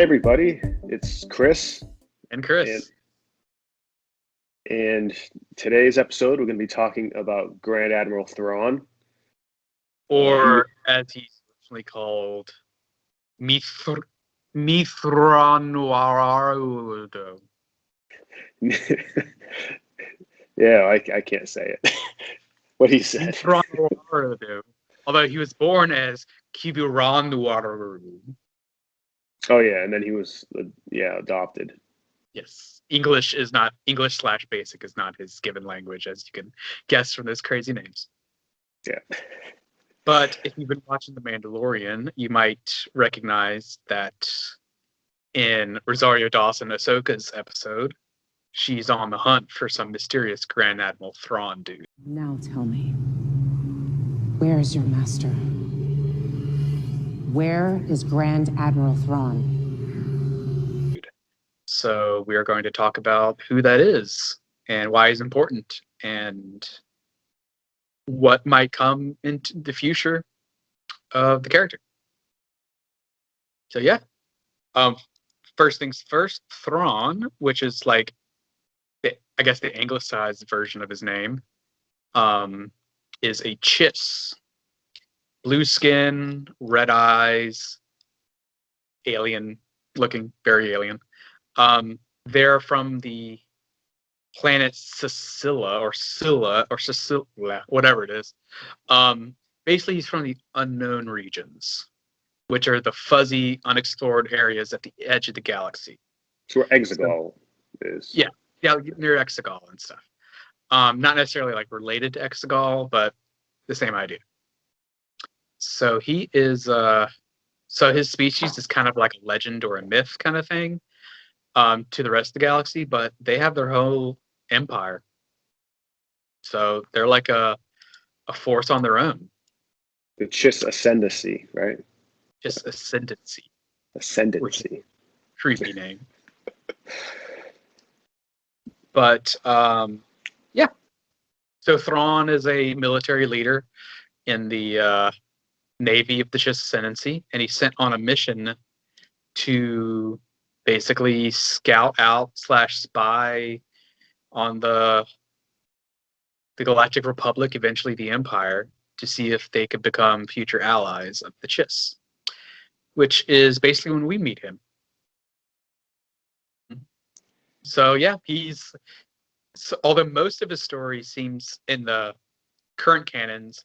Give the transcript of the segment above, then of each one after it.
Hey everybody, it's Chris, And and Chris, and today's episode we're going to be talking about Grand Admiral Thrawn. He, or as he's originally called, Mithr- Mithranwardo. yeah, I can't say it. What he said. Mithranwardo. Although he was born as Kiburanwardo. Oh yeah, and then he was adopted. Yes. English slash basic is not his given language, as you can guess from those crazy names. Yeah, But if you've been watching The Mandalorian, you might recognize that in Rosario Dawson Ahsoka's episode, she's on the hunt for some mysterious Grand Admiral Thrawn dude. Now tell me, where is your master? Where is Grand Admiral Thrawn? So we are going to talk about who that is and why he's important and what might come into the future of the character. So yeah. Um First things first, Thrawn, which is like I guess the anglicized version of his name, is a Chiss. Blue skin, red eyes, alien looking, very alien. They're from the planet Scylla, whatever it is. Basically, he's from the unknown regions, which are the fuzzy, unexplored areas at the edge of the galaxy. it's where Exegol is. Yeah, yeah, near Exegol and stuff. Not necessarily like related to Exegol, but the same idea. So he is so his species is kind of like a legend or a myth kind of thing to the rest of the galaxy, but they have their whole empire. So they're like a force on their own, The Chiss Ascendancy, right? just ascendancy, which is Ascendancy. a creepy name. But yeah, so Thrawn is a military leader in the Navy of the Chiss Ascendancy, and he's sent on a mission to basically scout out slash spy on the Galactic Republic, eventually the Empire, to see if they could become future allies of the Chiss, which is basically when we meet him. So yeah, although most of his story seems in the current canons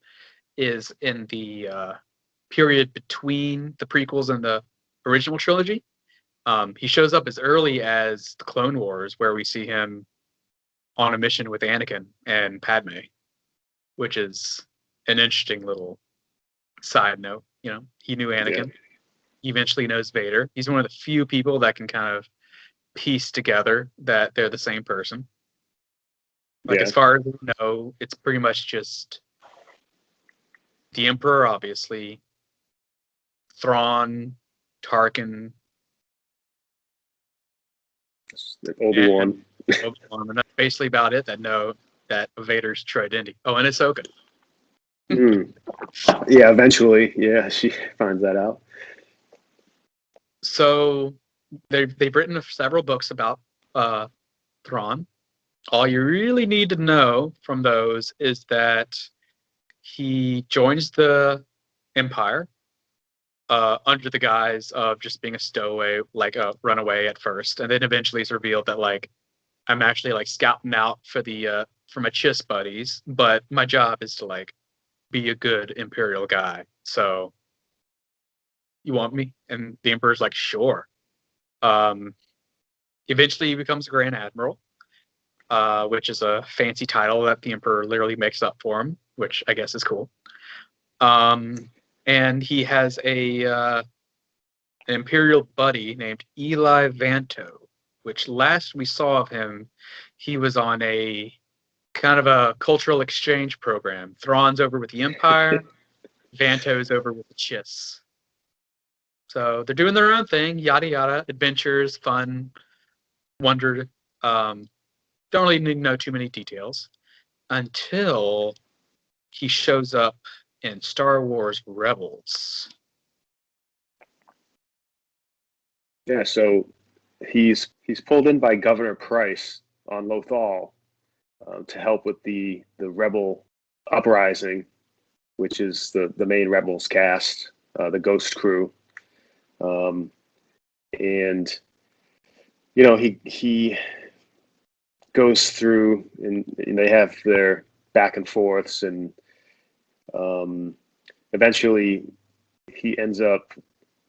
is in the period between the prequels and the original trilogy. He shows up as early as the Clone Wars, where we see him on a mission with Anakin and Padme, which is an interesting little side note. You know, he knew Anakin. Yeah. He eventually knows Vader. He's one of the few people that can kind of piece together that they're the same person. Like, Yeah. as far as we know, it's pretty much just the Emperor, obviously, Thrawn, Tarkin, Obi-Wan. and Obi-Wan. And that's basically about it that know that Vader's Tridenti. Oh, and Ahsoka. Mm. Yeah, eventually. Yeah, she finds that out. So they've written several books about Thrawn. All you really need to know from those is that he joins the Empire under the guise of just being a stowaway, like a runaway at first, and then eventually it's revealed that like I'm actually like scouting out for my Chiss buddies, but my job is to like be a good Imperial guy. So you want me? And the Emperor's like, sure. Um, Eventually he becomes a Grand Admiral, which is a fancy title that the Emperor literally makes up for him, which I guess is cool. And he has an Imperial buddy named Eli Vanto, which last we saw of him, he was on a kind of a cultural exchange program. Thrawn's over with the Empire, Vanto's over with the Chiss. So they're doing their own thing, yada yada, adventures, fun, wonder. Don't really need to know too many details until he shows up in Star Wars Rebels. Yeah, so he's pulled in by Governor Price on Lothal to help with the rebel uprising, which is the main rebels cast, the Ghost Crew, and he goes through and they have their back and forths, and eventually he ends up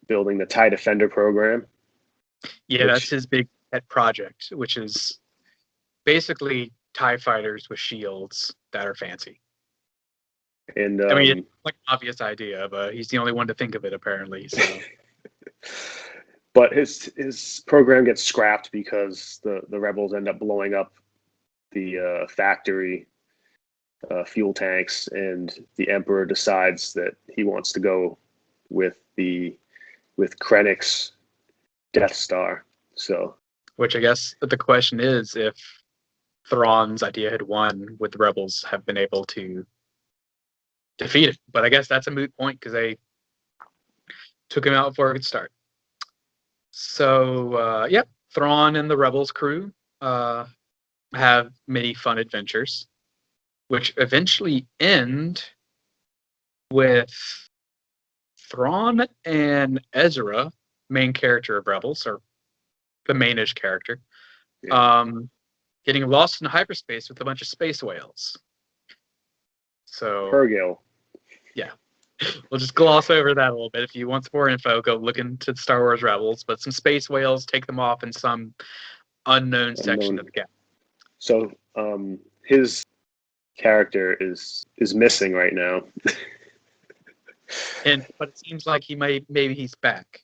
building the TIE Defender program. Yeah, that's his big pet project, which is basically TIE fighters with shields that are fancy. And I mean, it's like an obvious idea, but he's the only one to think of it, apparently. So, but his program gets scrapped because the rebels end up blowing up the factory fuel tanks, and the Emperor decides that he wants to go with Krennic's Death Star. So, which I guess the question is, if Thrawn's idea had won, would the rebels have been able to defeat it? But I guess that's a moot point because they took him out before it could start. So, Thrawn and the rebels crew have many fun adventures, which eventually end with Thrawn and Ezra, main character of Rebels, or the mainish character, getting lost in hyperspace with a bunch of space whales. So, Hergil. Yeah, we'll just gloss over that a little bit. If you want some more info, go look into Star Wars Rebels. But some space whales take them off in some unknown section of the galaxy. So his character is missing right now. But it seems like maybe he's back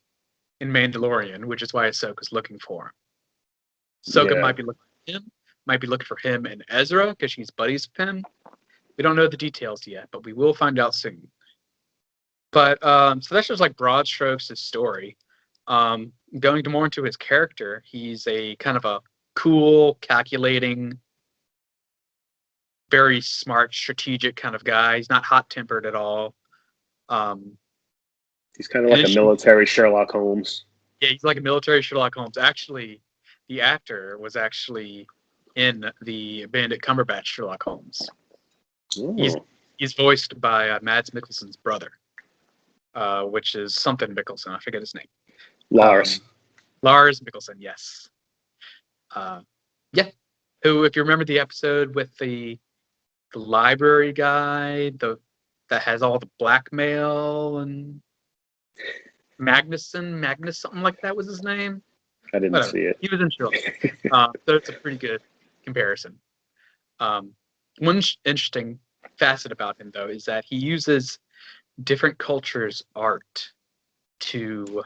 in Mandalorian, which is why Ahsoka's looking for him. Ahsoka might be looking for him, might be looking for him and Ezra because she's buddies with him. We don't know the details yet, but we will find out soon. But so that's just like broad strokes his story. Going to more into his character, he's a kind of a cool, calculating, very smart, strategic kind of guy. He's not hot-tempered at all. He's kind of like a military Sherlock Holmes. Yeah, he's like a military Sherlock Holmes. Actually, the actor was actually in the Benedict Cumberbatch Sherlock Holmes. He's voiced by Mads Mikkelsen's brother, which is something Mikkelsen. I forget his name. Lars Mikkelsen, yes. Who, if you remember the episode with the library guy, that has all the blackmail, and Magnus, something like that was his name. I didn't see it. He was in Sherlock. So it's a pretty good comparison. One interesting facet about him, though, is that he uses different cultures' art to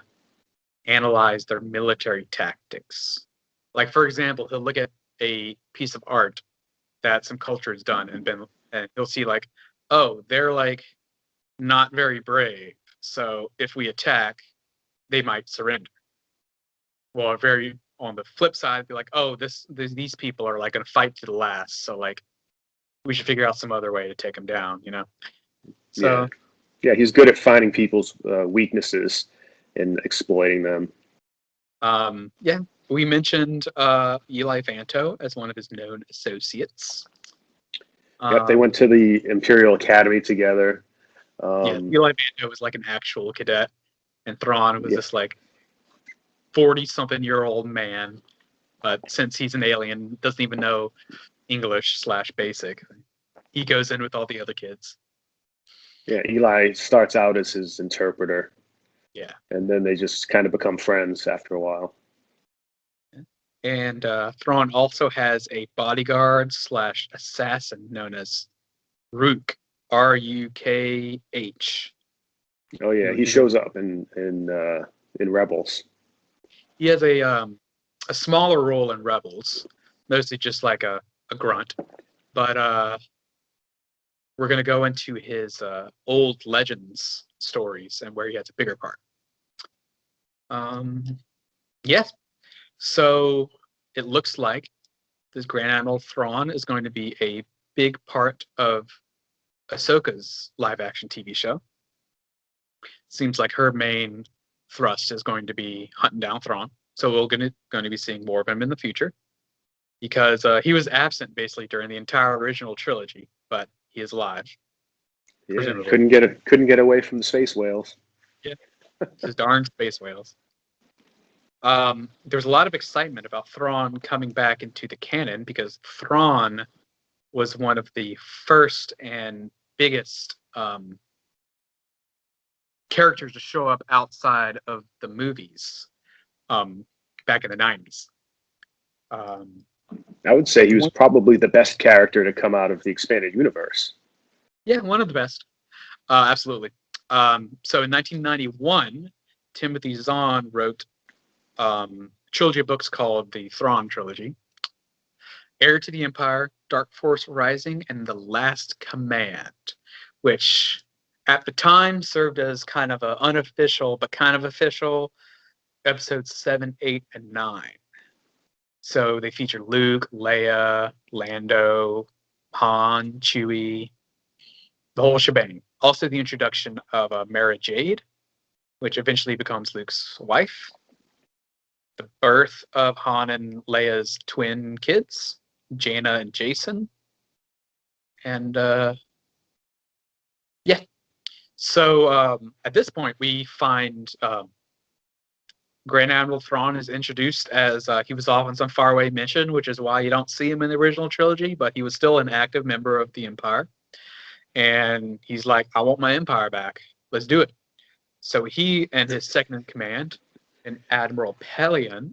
analyze their military tactics. Like, for example, he'll look at a piece of art that some culture has done, and he'll see like, oh, they're like not very brave, so if we attack, they might surrender. Well, on the flip side, be like, oh, these people are like going to fight to the last, so like we should figure out some other way to take them down, So yeah, he's good at finding people's weaknesses and exploiting them. We mentioned Eli Vanto as one of his known associates. They went to the Imperial Academy together. Eli Vanto was like an actual cadet, and Thrawn was this like 40-something-year-old man, but since he's an alien, doesn't even know English/basic. He goes in with all the other kids. Yeah, Eli starts out as his interpreter. Yeah. And then they just kind of become friends after a while. And Thrawn also has a bodyguard/assassin known as Rook, Rukh. Oh yeah, he shows up in Rebels. He has a smaller role in Rebels, mostly just like a grunt. But we're going to go into his old Legends stories and where he has a bigger part. So it looks like this Grand Admiral Thrawn is going to be a big part of Ahsoka's live-action TV show. Seems like her main thrust is going to be hunting down Thrawn. So we're going to be seeing more of him in the future, because he was absent basically during the entire original trilogy, but he is alive. Yeah, Presumably. couldn't get away from the space whales. Yeah, these darn space whales. There's a lot of excitement about Thrawn coming back into the canon, because Thrawn was one of the first and biggest characters to show up outside of the movies back in the 90s. I would say he was probably the best character to come out of the expanded universe. Yeah, one of the best. Absolutely. So in 1991, Timothy Zahn wrote a trilogy of books called the Thrawn Trilogy: Heir to the Empire, Dark Force Rising, and The Last Command, which at the time served as kind of an unofficial but kind of official episodes 7, 8, and 9. So they feature Luke, Leia, Lando, Han, Chewie, the whole shebang. Also the introduction of Mara Jade, which eventually becomes Luke's wife. The birth of Han and Leia's twin kids, Jaina and Jason. And yeah. So at this point, we find Grand Admiral Thrawn is introduced as he was off on some faraway mission, which is why you don't see him in the original trilogy, but he was still an active member of the Empire. And he's like, I want my Empire back. Let's do it. So he and his second in command, an Admiral Pelion,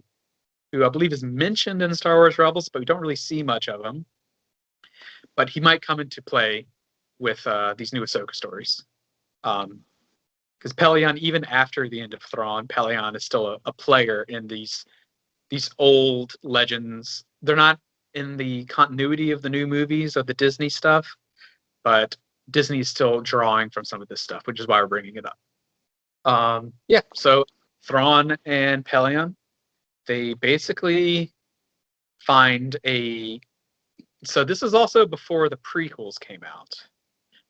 who I believe is mentioned in Star Wars Rebels, but we don't really see much of him. But he might come into play with these new Ahsoka stories. Because Pelion, even after the end of Thrawn, Pelion is still a player in these old legends. They're not in the continuity of the new movies of the Disney stuff, but Disney is still drawing from some of this stuff, which is why we're bringing it up. Yeah, so Thrawn and Pelion, they basically find a... So this is also before the prequels came out.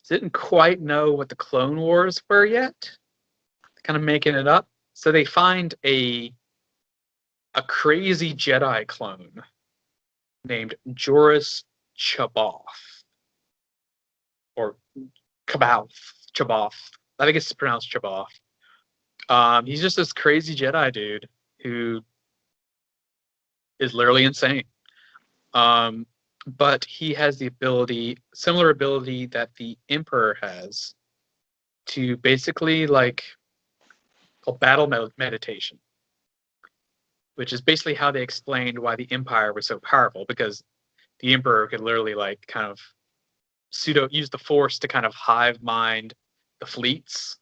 Didn't quite know what the Clone Wars were yet. Kind of making it up. So they find a crazy Jedi clone named Joruus C'baoth. Or C'baoth. I think it's pronounced C'baoth. He's just this crazy Jedi dude who is literally insane. But he has the ability, similar ability that the Emperor has, to basically called battle meditation, which is basically how they explained why the Empire was so powerful, because the Emperor could literally kind of use the Force to kind of hive mind the fleets,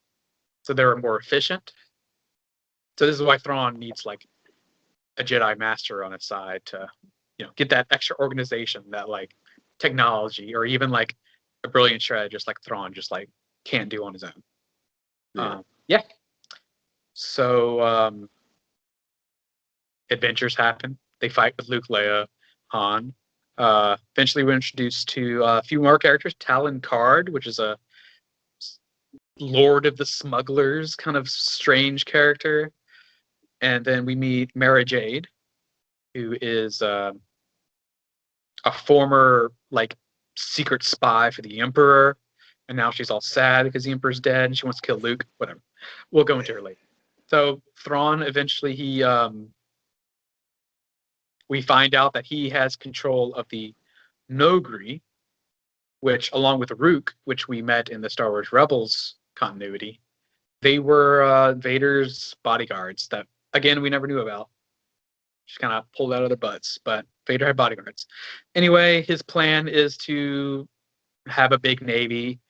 so they were more efficient. So this is why Thrawn needs a Jedi Master on his side to get that extra organization that technology or even a brilliant strategist like Thrawn just can't do on his own. Yeah. So adventures happen. They fight with Luke, Leia, Han. Eventually, we're introduced to a few more characters. Talon Card, which is a Lord of the Smugglers kind of strange character. And then we meet Mara Jade, who is a former secret spy for the Emperor, and now she's all sad because the Emperor's dead and she wants to kill Luke. Whatever. We'll go into her later. So Thrawn eventually we find out that he has control of the Nogri, which, along with Rook, which we met in the Star Wars Rebels continuity, they were Vader's bodyguards that, again, we never knew about. Just kind of pulled out of their butts, but Vader had bodyguards. Anyway, his plan is to have a big navy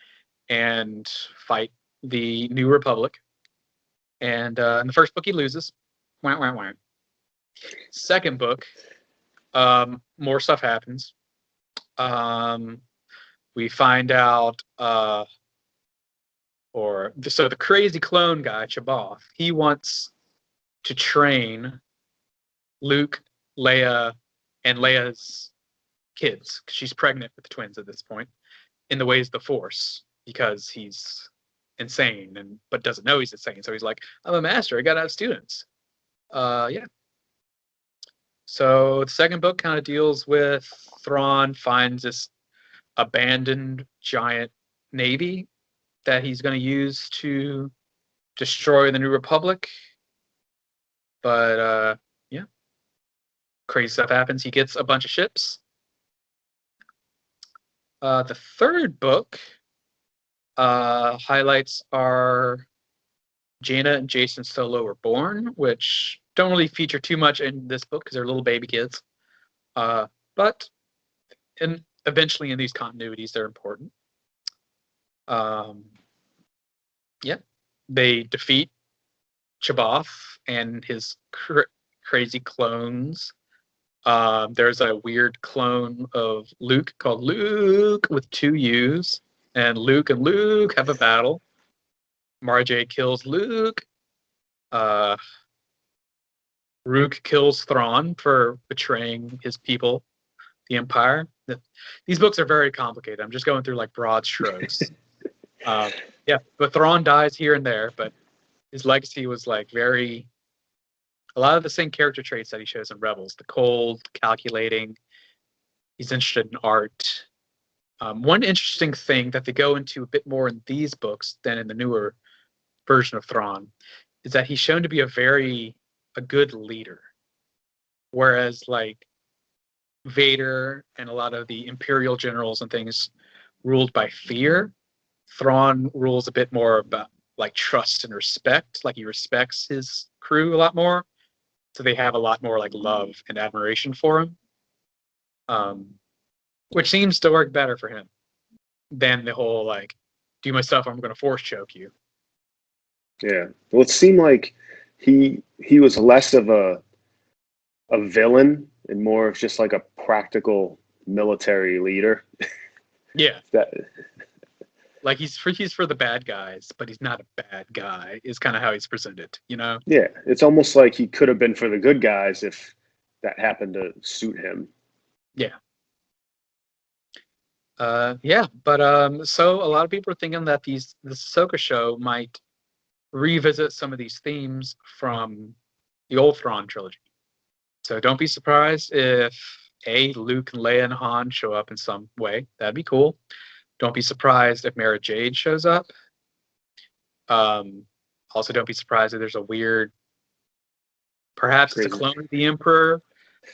and fight the New Republic. And in the first book, he loses. Wah, wah, wah. Second book, more stuff happens. We find out, so the crazy clone guy, C'baoth, he wants to train Luke, Leia, and Leia's kids, because she's pregnant with the twins at this point, in the ways of the Force, because he's insane but doesn't know he's insane. So he's like, I'm a master, I gotta have students. Yeah. So the second book kind of deals with Thrawn finds this abandoned giant navy that he's going to use to destroy the New Republic. But yeah, crazy stuff happens. He gets a bunch of ships. The third book highlights are Jaina and Jason Solo were born, which don't really feature too much in this book because they're little baby kids. But eventually in these continuities, they're important. Yeah, they defeat Chaboth and his crazy clones. There's a weird clone of Luke called Luke with 2 U's, and Luke have a battle. Mara Jade kills Luke. Rook kills Thrawn for betraying his people, the Empire. These books are very complicated. I'm just going through like broad strokes. Yeah, but Thrawn dies here and there, but his legacy was like a lot of the same character traits that he shows in Rebels. The cold, calculating. He's interested in art. One interesting thing that they go into a bit more in these books than in the newer version of Thrawn is that he's shown to be a good leader. Whereas like Vader and a lot of the Imperial generals and things ruled by fear, Thrawn rules a bit more about like trust and respect. Like he respects his crew a lot more. So they have a lot more like love and admiration for him. Which seems to work better for him than the whole like, do my stuff, I'm gonna force choke you. Yeah. Well, it seemed like he was less of a villain and more of just like a practical military leader. Yeah. That like he's for the bad guys, but he's not a bad guy, is kind of how he's presented, you know? Yeah, it's almost like he could have been for the good guys if that happened to suit him. Yeah. Yeah, but so a lot of people are thinking that the Ahsoka show might revisit some of these themes from the old Thrawn trilogy. So don't be surprised if Luke and Leia and Han show up in some way. That'd be cool. Don't be surprised if Mara Jade shows up. Also, don't be surprised if there's a weird, perhaps it's a clone of the Emperor,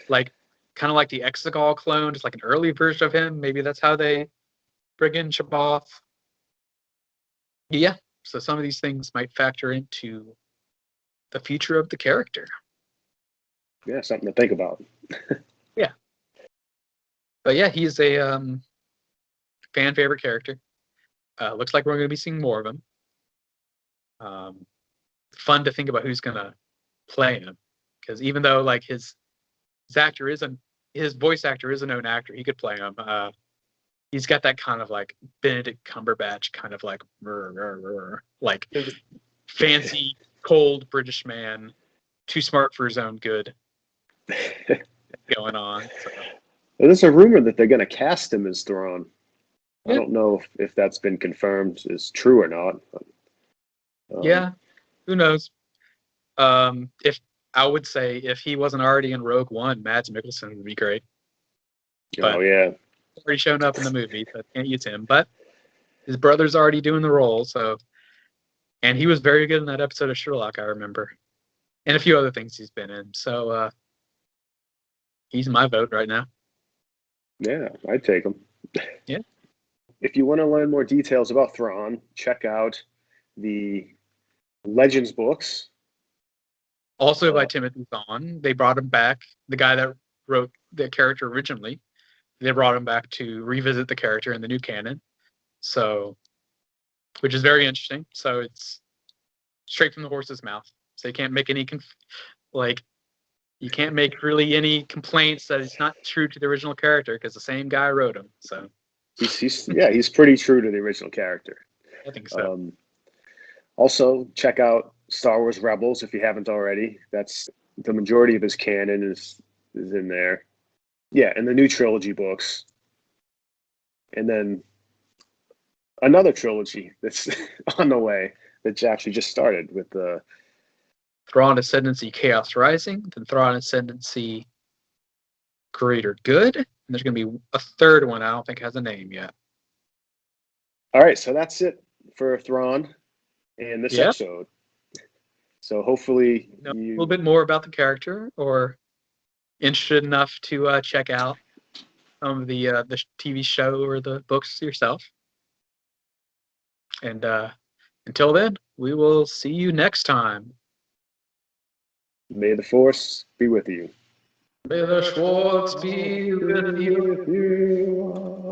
like kind of like the Exegol clone, just like an early version of him. Maybe that's how they bring in Chaboth. Yeah, so some of these things might factor into the future of the character. Yeah, something to think about. Yeah. But yeah, he's a fan favorite character. Looks like we're going to be seeing more of him. Fun to think about who's going to play him, because even though like his voice actor is a known actor, he could play him. He's got that kind of like Benedict Cumberbatch kind of like like fancy, cold British man, too smart for his own good going on. So. Well, there's a rumor that they're going to cast him as Thrawn. Yeah. I don't know if that's been confirmed as true or not. But, yeah, who knows? If I would say if he wasn't already in Rogue One, Mads Mikkelsen would be great. But oh yeah, already shown up in the movie, so can't use him. But his brother's already doing the role, so and he was very good in that episode of Sherlock, I remember, and a few other things he's been in. So he's my vote right now. Yeah, I'd take him. Yeah. If you want to learn more details about Thrawn, check out the Legends books. Also by Timothy Zahn. They brought him back. The guy that wrote the character originally, they brought him back to revisit the character in the new canon. So, which is very interesting. So it's straight from the horse's mouth. So you can't make any you can't make really any complaints that it's not true to the original character because the same guy wrote him. So he's pretty true to the original character. I think so. Also, check out Star Wars Rebels if you haven't already. That's the majority of his canon is in there. Yeah, and the new trilogy books. And then another trilogy that's on the way that actually just started with the Thrawn Ascendancy Chaos Rising, then Thrawn Ascendancy Greater Good. And there's going to be a third one. I don't think has a name yet. All right, so that's it for Thrawn in this Yep. episode. So hopefully A little bit more about the character, or interested enough to check out the TV show or the books yourself. And until then, we will see you next time. May the Force be with you. May the Schwartz be with you.